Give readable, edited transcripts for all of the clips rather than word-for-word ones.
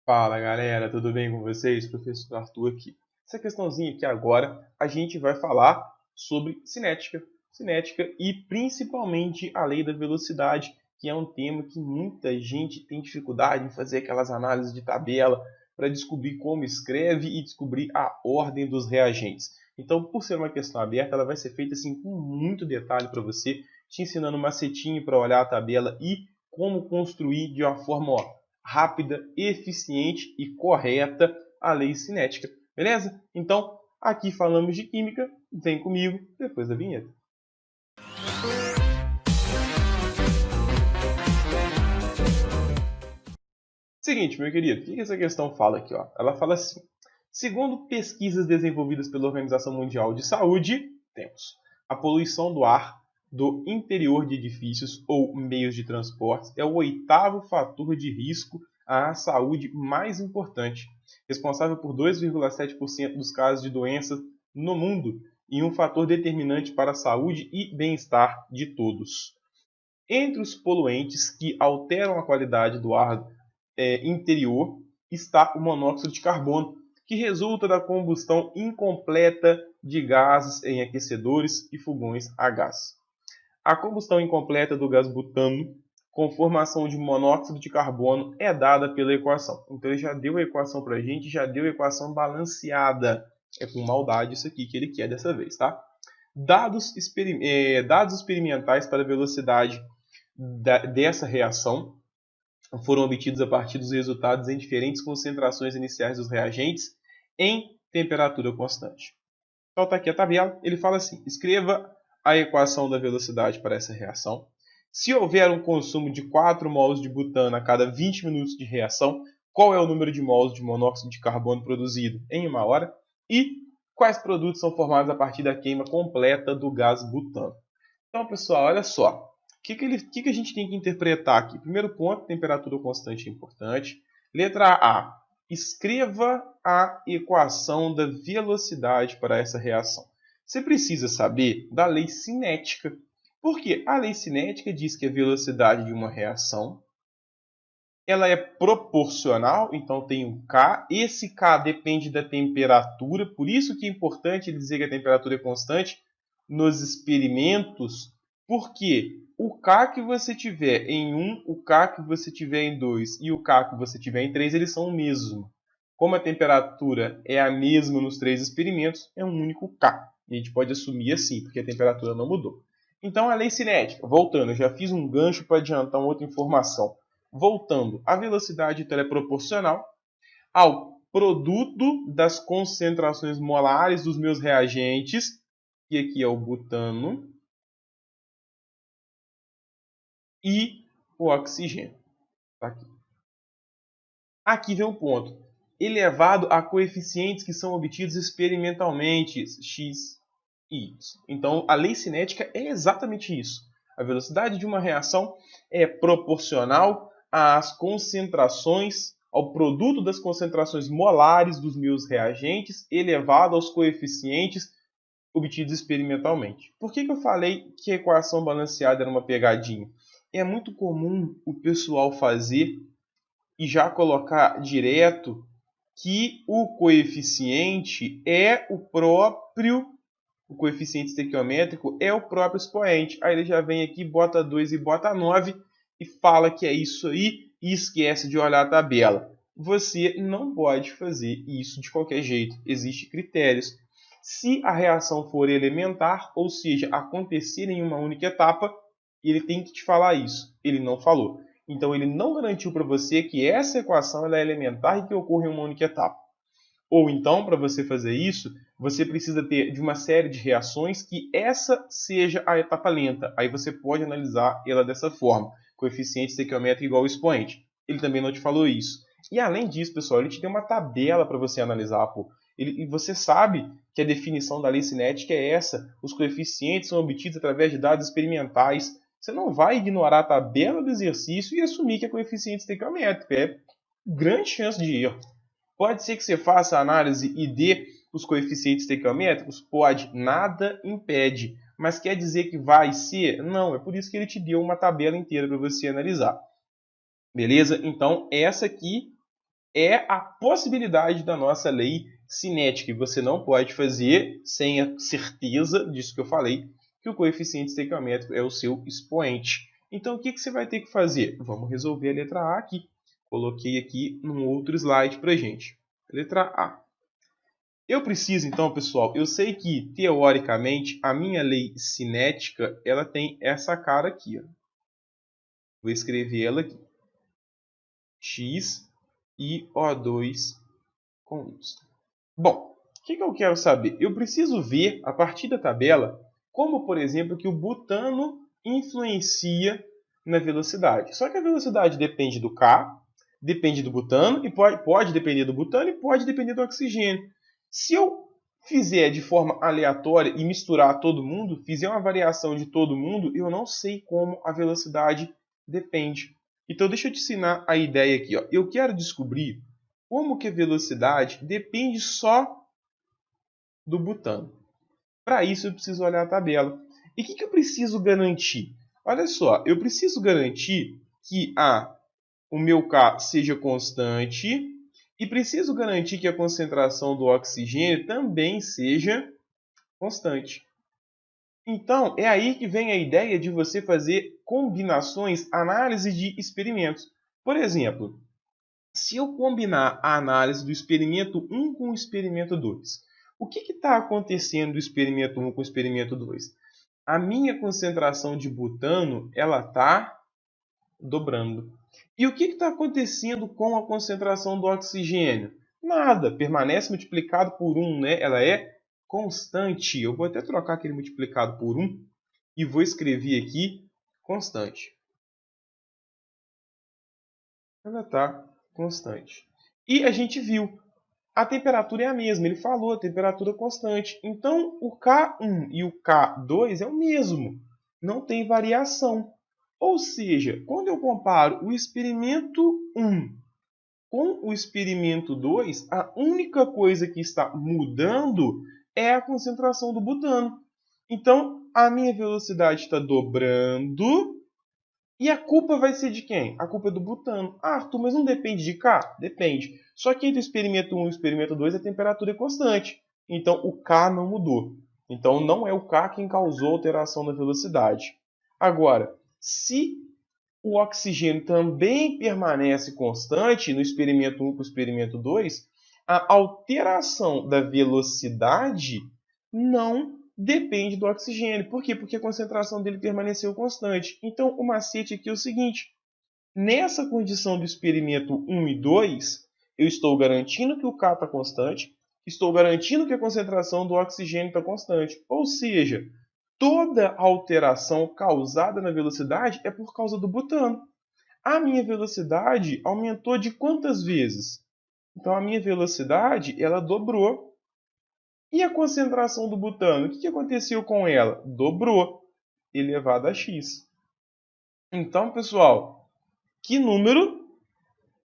Fala galera, tudo bem com vocês? Professor Arthur aqui. Essa questãozinha aqui agora a gente vai falar sobre cinética e principalmente a lei da velocidade, que é um tema que muita gente tem dificuldade em fazer aquelas análises de tabela para descobrir como escreve e descobrir a ordem dos reagentes. Então, por ser uma questão aberta, ela vai ser feita assim com muito detalhe para você, te ensinando um macetinho para olhar a tabela e como construir de uma forma rápida, eficiente e correta a lei cinética. Beleza? Então, aqui falamos de química. Vem comigo depois da vinheta. Seguinte, meu querido, o que essa questão fala aqui? Ó? Ela fala assim: segundo pesquisas desenvolvidas pela Organização Mundial de Saúde, temos a poluição do ar do interior de edifícios ou meios de transporte é o oitavo fator de risco à saúde mais importante, responsável por 2,7% dos casos de doenças no mundo e um fator determinante para a saúde e bem-estar de todos. Entre os poluentes que alteram a qualidade do ar interior está o monóxido de carbono, que resulta da combustão incompleta de gases em aquecedores e fogões a gás. A combustão incompleta do gás butano, com formação de monóxido de carbono, é dada pela equação. Então ele já deu a equação para a gente, já deu a equação balanceada. É com maldade isso aqui que ele quer dessa vez, tá? Dados experimentais para a velocidade dessa reação foram obtidos a partir dos resultados em diferentes concentrações iniciais dos reagentes em temperatura constante. Então está aqui a tabela, ele fala assim: escreva a equação da velocidade para essa reação. Se houver um consumo de 4 mols de butano a cada 20 minutos de reação, qual é o número de mols de monóxido de carbono produzido em uma hora? E quais produtos são formados a partir da queima completa do gás butano? Então, pessoal, olha só. O que a gente tem que interpretar aqui? Primeiro ponto, temperatura constante é importante. Letra A. Escreva a equação da velocidade para essa reação. Você precisa saber da lei cinética. Porque a lei cinética diz que a velocidade de uma reação ela é proporcional, então tem um K. Esse K depende da temperatura, por isso que é importante dizer que a temperatura é constante nos experimentos, porque o K que você tiver em 1, o K que você tiver em 2 e o K que você tiver em 3, eles são o mesmo. Como a temperatura é a mesma nos três experimentos, é um único K. E a gente pode assumir assim, porque a temperatura não mudou. Então, a lei cinética, voltando, eu já fiz um gancho para adiantar uma outra informação. Voltando, a velocidade é proporcional ao produto das concentrações molares dos meus reagentes, que aqui é o butano, e o oxigênio. Tá aqui. Aqui vem o ponto. Elevado a coeficientes que são obtidos experimentalmente, x e y. Então, a lei cinética é exatamente isso. A velocidade de uma reação é proporcional às concentrações, ao produto das concentrações molares dos meus reagentes, elevado aos coeficientes obtidos experimentalmente. Por que eu falei que a equação balanceada era uma pegadinha? É muito comum o pessoal fazer e já colocar direto que o coeficiente é o coeficiente estequiométrico é o próprio expoente. Aí ele já vem aqui, bota 2 e bota 9 e fala que é isso aí e esquece de olhar a tabela. Você não pode fazer isso de qualquer jeito. Existem critérios. Se a reação for elementar, ou seja, acontecer em uma única etapa, ele tem que te falar isso. Ele não falou. Então ele não garantiu para você que essa equação ela é elementar e que ocorre em uma única etapa. Ou então, para você fazer isso, você precisa ter de uma série de reações que essa seja a etapa lenta. Aí você pode analisar ela dessa forma, coeficiente estequiométrico igual ao expoente. Ele também não te falou isso. E além disso, pessoal, ele te tem uma tabela para você analisar. Pô. E você sabe que a definição da lei cinética é essa. Os coeficientes são obtidos através de dados experimentais. Você não vai ignorar a tabela do exercício e assumir que é coeficiente estequiométrico. É grande chance de erro. Pode ser que você faça a análise e dê os coeficientes estequiométricos? Pode, nada impede. Mas quer dizer que vai ser? Não, é por isso que ele te deu uma tabela inteira para você analisar. Beleza? Então, essa aqui é a possibilidade da nossa lei cinética. E você não pode fazer sem a certeza disso que eu falei, que o coeficiente estequiométrico é o seu expoente. Então, o que você vai ter que fazer? Vamos resolver a letra A aqui. Coloquei aqui num outro slide para a gente. Letra A. Eu preciso, então, pessoal, eu sei que, teoricamente, a minha lei cinética, ela tem essa cara aqui. Ó. Vou escrever ela aqui. X e O2 com Y. Bom, o que eu quero saber? Eu preciso ver, a partir da tabela, como, por exemplo, que o butano influencia na velocidade. Só que a velocidade depende do K, depende do butano, e pode depender do butano e pode depender do oxigênio. Se eu fizer de forma aleatória e misturar todo mundo, fizer uma variação de todo mundo, eu não sei como a velocidade depende. Então, deixa eu te ensinar a ideia aqui. Ó. Eu quero descobrir como que a velocidade depende só do butano. Para isso, eu preciso olhar a tabela. E o que eu preciso garantir? Olha só, eu preciso garantir que o meu K seja constante e preciso garantir que a concentração do oxigênio também seja constante. Então, é aí que vem a ideia de você fazer combinações, análise de experimentos. Por exemplo, se eu combinar a análise do experimento 1 com o experimento 2, o que está acontecendo do experimento 1 com o experimento 2? A minha concentração de butano está dobrando. E o que está acontecendo com a concentração do oxigênio? Nada, permanece multiplicado por 1, né? Ela é constante. Eu vou até trocar aquele multiplicado por 1 e vou escrever aqui constante. Ela está constante. E a gente viu, a temperatura é a mesma. Ele falou, a temperatura é constante. Então, o K1 e o K2 é o mesmo. Não tem variação. Ou seja, quando eu comparo o experimento 1 com o experimento 2, a única coisa que está mudando é a concentração do butano. Então, a minha velocidade está dobrando. E a culpa vai ser de quem? A culpa é do butano. Ah, Arthur, mas não depende de K? Depende. Só que entre o experimento 1 e o experimento 2 a temperatura é constante. Então o K não mudou. Então não é o K quem causou a alteração da velocidade. Agora, se o oxigênio também permanece constante no experimento 1 para o experimento 2, a alteração da velocidade não depende do oxigênio. Por quê? Porque a concentração dele permaneceu constante. Então, o macete aqui é o seguinte. Nessa condição do experimento 1 e 2, eu estou garantindo que o K está constante, estou garantindo que a concentração do oxigênio está constante. Ou seja, toda alteração causada na velocidade é por causa do butano. A minha velocidade aumentou de quantas vezes? Então, a minha velocidade ela dobrou. E a concentração do butano? O que aconteceu com ela? Dobrou, elevado a x. Então, pessoal, que número?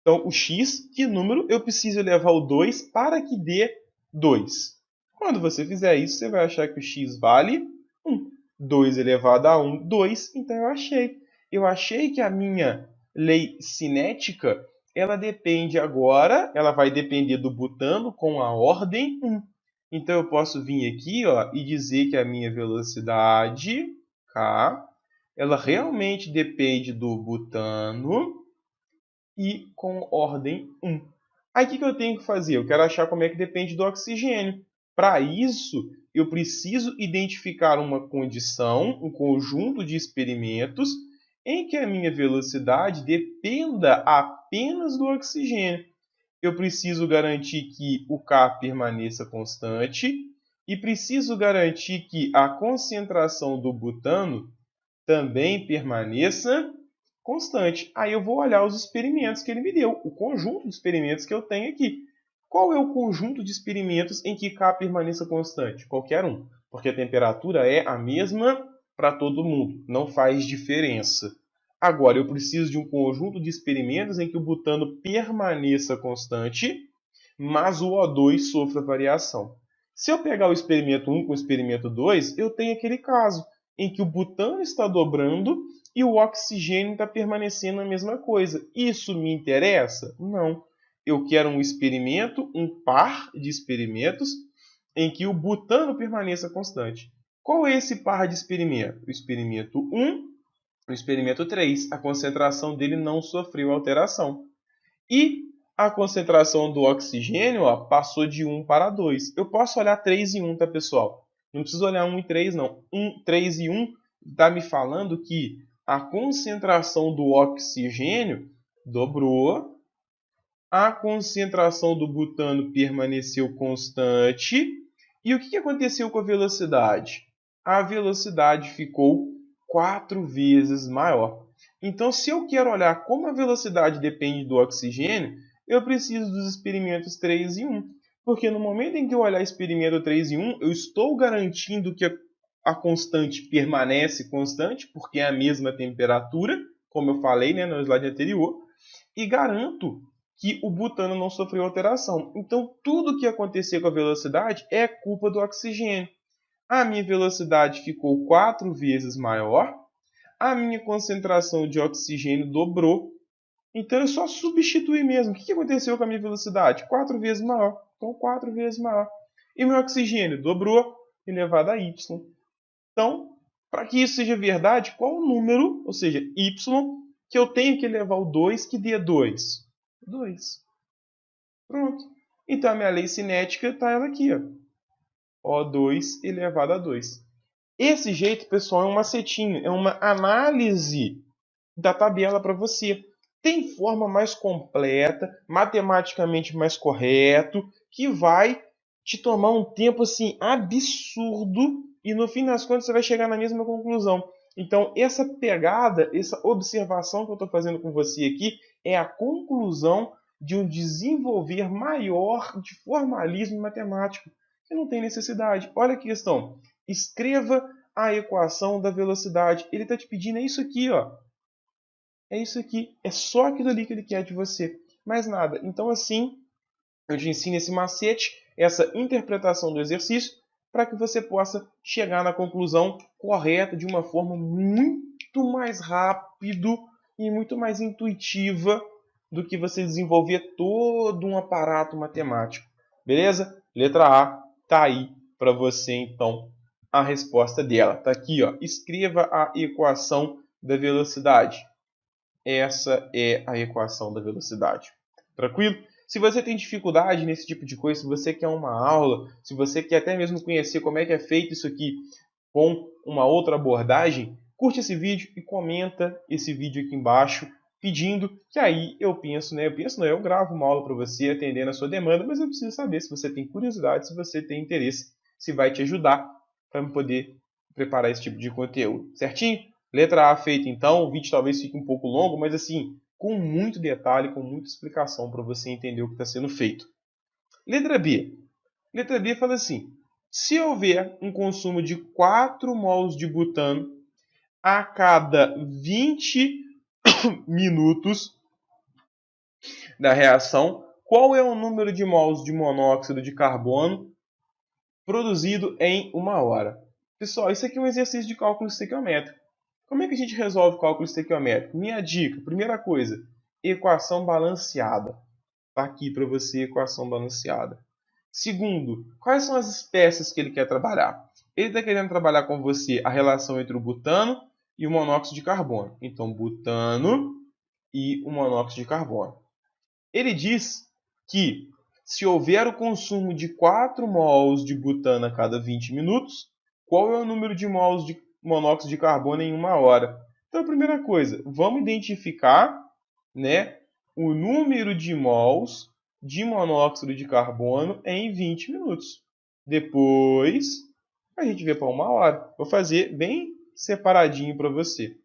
Então, o x, que número eu preciso elevar o 2 para que dê 2? Quando você fizer isso, você vai achar que o x vale 1. 2 elevado a 1, 2. Então, eu achei. Eu achei que a minha lei cinética, ela depende agora, ela vai depender do butano com a ordem 1. Então, eu posso vir aqui e dizer que a minha velocidade, K, ela realmente depende do butano e com ordem 1. Aí, o que eu tenho que fazer? Eu quero achar como é que depende do oxigênio. Para isso, eu preciso identificar uma condição, um conjunto de experimentos em que a minha velocidade dependa apenas do oxigênio. Eu preciso garantir que o K permaneça constante e preciso garantir que a concentração do butano também permaneça constante. Aí eu vou olhar os experimentos que ele me deu, o conjunto de experimentos que eu tenho aqui. Qual é o conjunto de experimentos em que K permaneça constante? Qualquer um, porque a temperatura é a mesma para todo mundo, não faz diferença. Agora, eu preciso de um conjunto de experimentos em que o butano permaneça constante, mas o O2 sofra variação. Se eu pegar o experimento 1 com o experimento 2, eu tenho aquele caso em que o butano está dobrando e o oxigênio está permanecendo a mesma coisa. Isso me interessa? Não. eu quero um experimento, um par de experimentos, em que o butano permaneça constante. Qual é esse par de experimento? O experimento 1, o experimento 3. A concentração dele não sofreu alteração. E a concentração do oxigênio passou de 1 para 2. Eu posso olhar 3 e 1, tá, pessoal? Não preciso olhar 1 e 3, não. 3 e 1 está me falando que a concentração do oxigênio dobrou, a concentração do butano permaneceu constante. E o que aconteceu com a velocidade? A velocidade ficou 4 vezes maior. Então, se eu quero olhar como a velocidade depende do oxigênio, eu preciso dos experimentos 3 e 1. Porque no momento em que eu olhar experimento 3 e 1, eu estou garantindo que a constante permanece constante, porque é a mesma temperatura, como eu falei, né, no slide anterior, e garanto que o butano não sofreu alteração. Então, tudo que acontecer com a velocidade é culpa do oxigênio. A minha velocidade ficou 4 vezes maior, a minha concentração de oxigênio dobrou. Então, eu só substituí mesmo. O que aconteceu com a minha velocidade? 4 vezes maior. Então, 4 vezes maior. E meu oxigênio dobrou, elevado a y. Então, para que isso seja verdade, qual o número, ou seja, y, que eu tenho que elevar o 2 que dê 2? 2. Pronto. Então, a minha lei cinética está ela aqui, ó. O2 elevado a 2. Esse jeito, pessoal, é um macetinho, é uma análise da tabela para você. Tem forma mais completa, matematicamente mais correto, que vai te tomar um tempo assim absurdo e no fim das contas você vai chegar na mesma conclusão. Então, essa pegada, essa observação que eu estou fazendo com você aqui é a conclusão de um desenvolver maior de formalismo matemático, que não tem necessidade. Olha a questão. Escreva a equação da velocidade. Ele está te pedindo isso aqui, ó. É isso aqui. É só aquilo ali que ele quer de você. Mais nada. Então, assim, eu te ensino esse macete, essa interpretação do exercício, para que você possa chegar na conclusão correta de uma forma muito mais rápido e muito mais intuitiva do que você desenvolver todo um aparato matemático. Beleza? Letra A está aí para você, então, a resposta dela. Está aqui, ó. Escreva a equação da velocidade. Essa é a equação da velocidade. Tranquilo? Se você tem dificuldade nesse tipo de coisa, se você quer uma aula, se você quer até mesmo conhecer como é que é feito isso aqui com uma outra abordagem, curte esse vídeo e comenta esse vídeo aqui embaixo, pedindo que aí eu gravo uma aula para você atendendo a sua demanda, mas eu preciso saber se você tem curiosidade, se você tem interesse, se vai te ajudar para poder preparar esse tipo de conteúdo. Certinho? Letra A feita então, o vídeo talvez fique um pouco longo, mas assim, com muito detalhe, com muita explicação para você entender o que está sendo feito. Letra B. Letra B fala assim: se houver um consumo de 4 mols de butano a cada 20 minutos da reação, qual é o número de mols de monóxido de carbono produzido em 1 hora? Pessoal, isso aqui é um exercício de cálculo estequiométrico. Como é que a gente resolve o cálculo estequiométrico? Minha dica, primeira coisa, equação balanceada. Está aqui para você, equação balanceada. Segundo, quais são as espécies que ele quer trabalhar? Ele está querendo trabalhar com você a relação entre o butano e o monóxido de carbono. Então, butano e o monóxido de carbono. Ele diz que se houver o consumo de 4 mols de butano a cada 20 minutos, qual é o número de mols de monóxido de carbono em 1 hora? Então, a primeira coisa, vamos identificar, né, o número de mols de monóxido de carbono em 20 minutos. Depois, a gente vê para 1 hora. Vou fazer bem separadinho para você.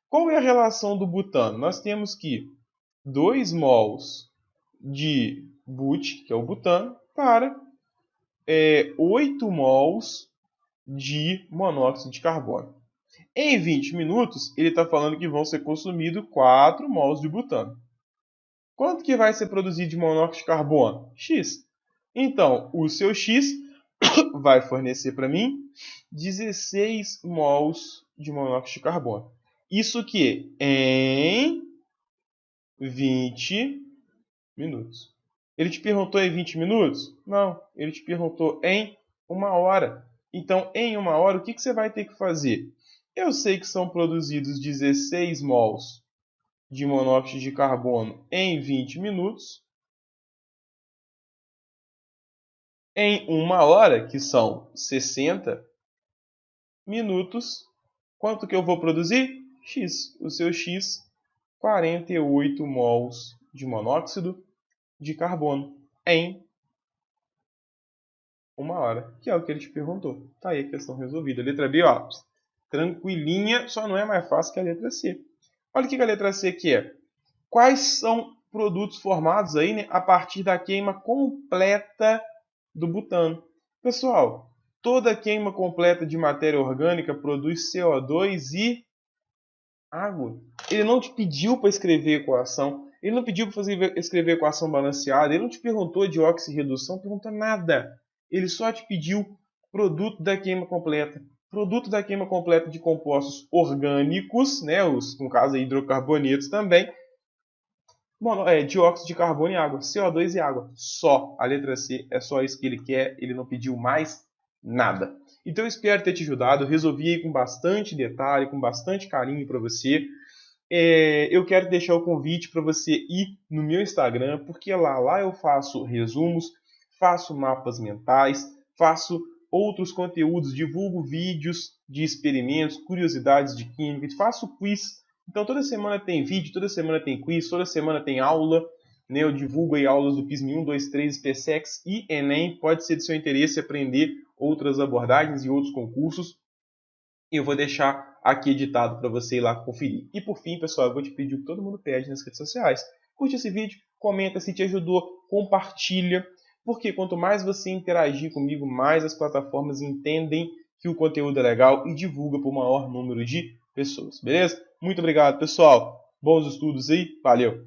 Qual é a relação do butano? Nós temos que 2 mols de but, que é o butano, para 8 mols de monóxido de carbono. Em 20 minutos, ele está falando que vão ser consumidos 4 mols de butano. Quanto que vai ser produzido de monóxido de carbono? X. Então, o seu X vai fornecer para mim 16 mols de monóxido de carbono. Isso que em 20 minutos. Ele te perguntou em 20 minutos? Não, ele te perguntou em 1 hora. Então, em 1 hora, o que você vai ter que fazer? Eu sei que são produzidos 16 mols de monóxido de carbono em 20 minutos. Em 1 hora, que são 60 minutos, quanto que eu vou produzir? X. O seu X, 48 mols de monóxido de carbono em 1 hora, que é o que ele te perguntou. Tá aí a questão resolvida. Letra B, ó, tranquilinha, só não é mais fácil que a letra C. Olha o que a letra C aqui é. Quais são produtos formados aí, né, a partir da queima completa do butano? Pessoal, toda queima completa de matéria orgânica produz CO2 e água. Ele não te pediu para escrever equação, ele não pediu para escrever equação balanceada, ele não te perguntou de oxirredução, não perguntou nada. Ele só te pediu produto da queima completa. Produto da queima completa de compostos orgânicos, né, no caso hidrocarbonetos também, dióxido de carbono e água, CO2 e água. Só. A letra C é só isso que ele quer, ele não pediu mais nada. Então eu espero ter te ajudado, eu resolvi aí com bastante detalhe, com bastante carinho para você. Eu quero deixar o convite para você ir no meu Instagram, porque lá eu faço resumos, faço mapas mentais, faço outros conteúdos, divulgo vídeos de experimentos, curiosidades de química, faço quiz. Então toda semana tem vídeo, toda semana tem quiz, toda semana tem aula. Né? Eu divulgo aí aulas do PISM 1, 2, 3, PSEX e Enem. Pode ser de seu interesse aprender outras abordagens e outros concursos. Eu vou deixar aqui editado para você ir lá conferir. E por fim, pessoal, eu vou te pedir o que todo mundo pede nas redes sociais. Curte esse vídeo, comenta se te ajudou, compartilha, porque quanto mais você interagir comigo, mais as plataformas entendem que o conteúdo é legal e divulga para o maior número de pessoas, beleza? Muito obrigado, pessoal. Bons estudos aí, valeu!